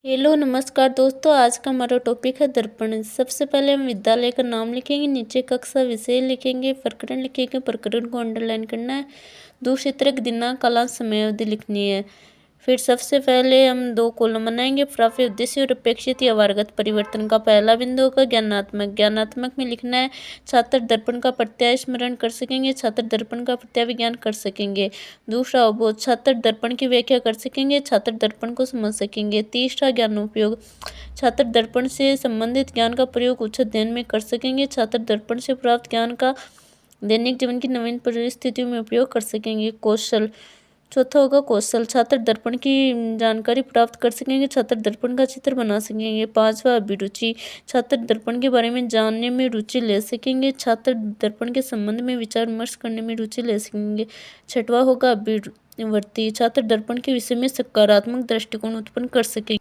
Hello नमस्कार दोस्तों, आज का हमारा टॉपिक है दर्पण। सबसे पहले हम विद्यालय का नाम लिखेंगे, नीचे कक्षा विषय लिखेंगे, प्रकरण लिखेंगे, प्रकरण को अंडरलाइन करना है। दूसरी तरफ दिनांक, कालांश, समय अवधि लिखनी है। फिर सबसे पहले हम 2 कॉलम बनाएंगे, प्राप्य उद्देश्य और अपेक्षित या वारगत परिवर्तन का। पहला बिंदु होगा ज्ञानात्मक। ज्ञानात्मक में लिखना है छात्र दर्पण का प्रत्यय स्मरण कर सकेंगे, छात्र दर्पण का प्रत्याविज्ञान कर सकेंगे। दूसरा अवबोध, छात्र दर्पण की व्याख्या कर सकेंगे, छात्र दर्पण को समझ सकेंगे। तीसरा ज्ञानोपयोग, छात्र दर्पण से संबंधित ज्ञान का प्रयोग उच्च अध्ययन में कर सकेंगे, छात्र दर्पण से प्राप्त ज्ञान का दैनिक जीवन की नवीन परिस्थितियों में उपयोग कर सकेंगे। कौशल, चौथा होगा कौशल, छात्र दर्पण की जानकारी प्राप्त कर सकेंगे, छात्र दर्पण का चित्र बना सकेंगे। पांचवा अभिरुचि, छात्र दर्पण के बारे में जानने में रुचि ले सकेंगे, छात्र दर्पण के संबंध में विचार विमर्श करने में रुचि ले सकेंगे। छठवा होगा अभिवृत्ति, छात्र दर्पण के विषय में सकारात्मक दृष्टिकोण उत्पन्न कर सकेंगे।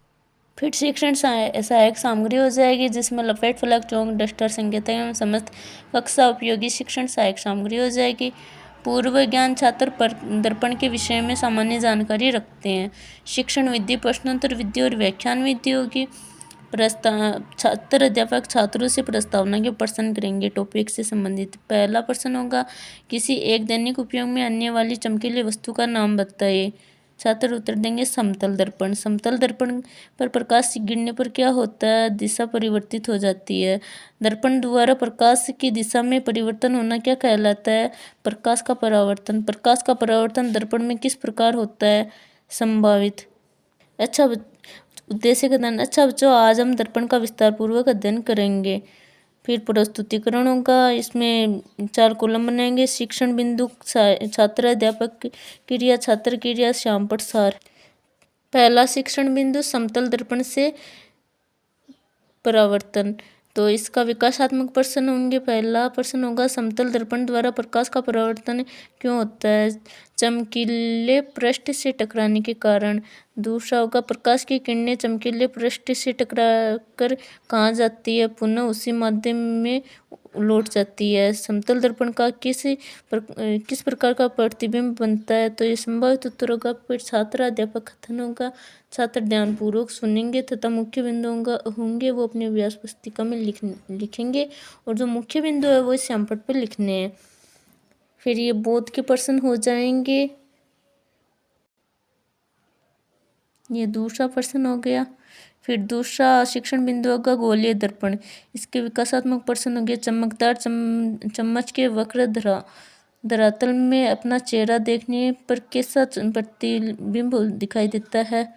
फिर शिक्षण सहायक सामग्री हो जाएगी, जिसमें लपेट, फलक, चौक, डस्टर, संकेतक एवं समस्त कक्षा उपयोगी शिक्षण सहायक सामग्री हो जाएगी। पूर्व ज्ञान, छात्र दर्पण के विषय में सामान्य जानकारी रखते हैं। शिक्षण विधि, प्रश्नोत्तर विधि और व्याख्यान विधि होगी। छात्र अध्यापक छात्रों से प्रस्तावना के प्रश्न करेंगे टॉपिक से संबंधित। पहला प्रश्न होगा, किसी एक दैनिक उपयोग में आने वाली चमकीली वस्तु का नाम बताइए। छात्र उत्तर देंगे समतल दर्पण। समतल दर्पण पर प्रकाश गिरने पर क्या होता है? दिशा परिवर्तित हो जाती है। दर्पण द्वारा प्रकाश की दिशा में परिवर्तन होना क्या कहलाता है? प्रकाश का परावर्तन। प्रकाश का परावर्तन दर्पण में किस प्रकार होता है? संभावित। उद्देश्य का अध्ययन। अच्छा बच्चों, आज हम दर्पण का विस्तार पूर्वक अध्ययन करेंगे। फिर प्रस्तुतिकरण होगा, इसमें 4 कॉलम बनाएंगे। शिक्षण बिंदु, छात्र अध्यापक क्रिया, छात्र क्रिया, श्यामपट सार। पहला शिक्षण बिंदु समतल दर्पण से परावर्तन, तो इसका विकासात्मक प्रश्न होंगे। पहला प्रश्न होगा, समतल दर्पण द्वारा प्रकाश का परावर्तन क्यों होता है? चमकीले पृष्ठ से टकराने के कारण। दूसरा होगा, प्रकाश की किरणें चमकीले पृष्ठ से टकराकर कहाँ जाती है? पुनः उसी माध्यम में लौट जाती है। समतल दर्पण का किस प्रकार का प्रतिबिंब बनता है? तो ये संभावित उत्तर होगा। फिर छात्र अध्यापक कथन होगा, छात्र ध्यानपूर्वक सुनेंगे तथा मुख्य बिंदु होंगे वो अपने अभ्यास पुस्तिका में लिखेंगे, और जो मुख्य बिंदु है वो श्यामपट पर लिखने हैं। फिर ये बोध के प्रश्न हो जाएंगे। ये दूसरा प्रश्न हो गया। फिर दूसरा शिक्षण बिंदु होगा गोलीय दर्पण। इसके विकासात्मक प्रश्न हो गया, चमकदार चम्मच के वक्र धरातल में अपना चेहरा देखने पर कैसा प्रतिबिंब दिखाई देता है?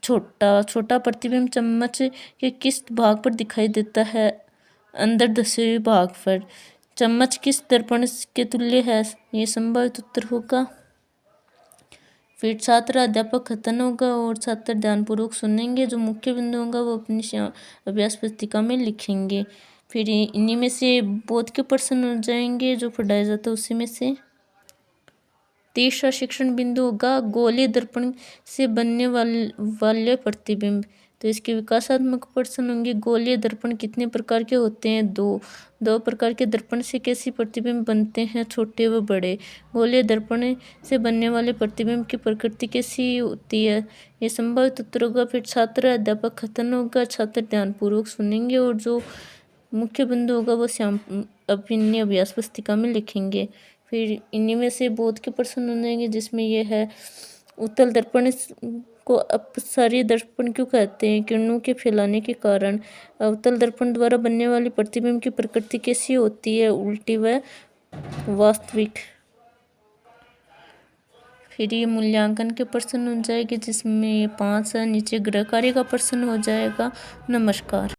छोटा प्रतिबिंब चम्मच के किस भाग पर दिखाई देता है? अंदर धसे हुए भाग पर। चम्मच किस दर्पण के तुल्य है? ये संभावित उत्तर होगा। फिर छात्र अध्यापक कथन होगा और छात्र ध्यानपूर्वक सुनेंगे, जो मुख्य बिंदु होगा वो अपनी अभ्यास पुस्तिका में लिखेंगे। फिर इन्हीं में से बोध के प्रश्न हो जाएंगे, जो पढ़ाया जाता है उसी में से। तीसरा शिक्षण बिंदु होगा गोलीय दर्पण से बनने वाले प्रतिबिंब, तो इसके विकासात्मक प्रश्न होंगे, गोलीय दर्पण कितने प्रकार के होते हैं? 2 प्रकार के दर्पण से कैसे प्रतिबिंब बनते हैं? छोटे व बड़े। गोलीय दर्पण से बनने वाले प्रतिबिंब की प्रकृति कैसी होती है? ये संभावित उत्तर होगा। फिर छात्र अध्यापक कथन होगा, छात्र ध्यानपूर्वक सुनेंगे और जो मुख्य बिंदु होगा वो अपनी अभ्यास पुस्तिका में लिखेंगे। फिर इन्हीं में से बोध के प्रश्न हो जाएंगे, जिसमें यह है, उत्तल दर्पण को अपसारी दर्पण क्यों कहते हैं? किरणों के फैलाने के कारण। अवतल दर्पण द्वारा बनने वाली प्रतिबिंब की प्रकृति कैसी होती है? उल्टी व वास्तविक। फिर ये मूल्यांकन के प्रश्न हो जाएंगे, जिसमें 5 है। नीचे गृह कार्य का प्रश्न हो जाएगा। नमस्कार।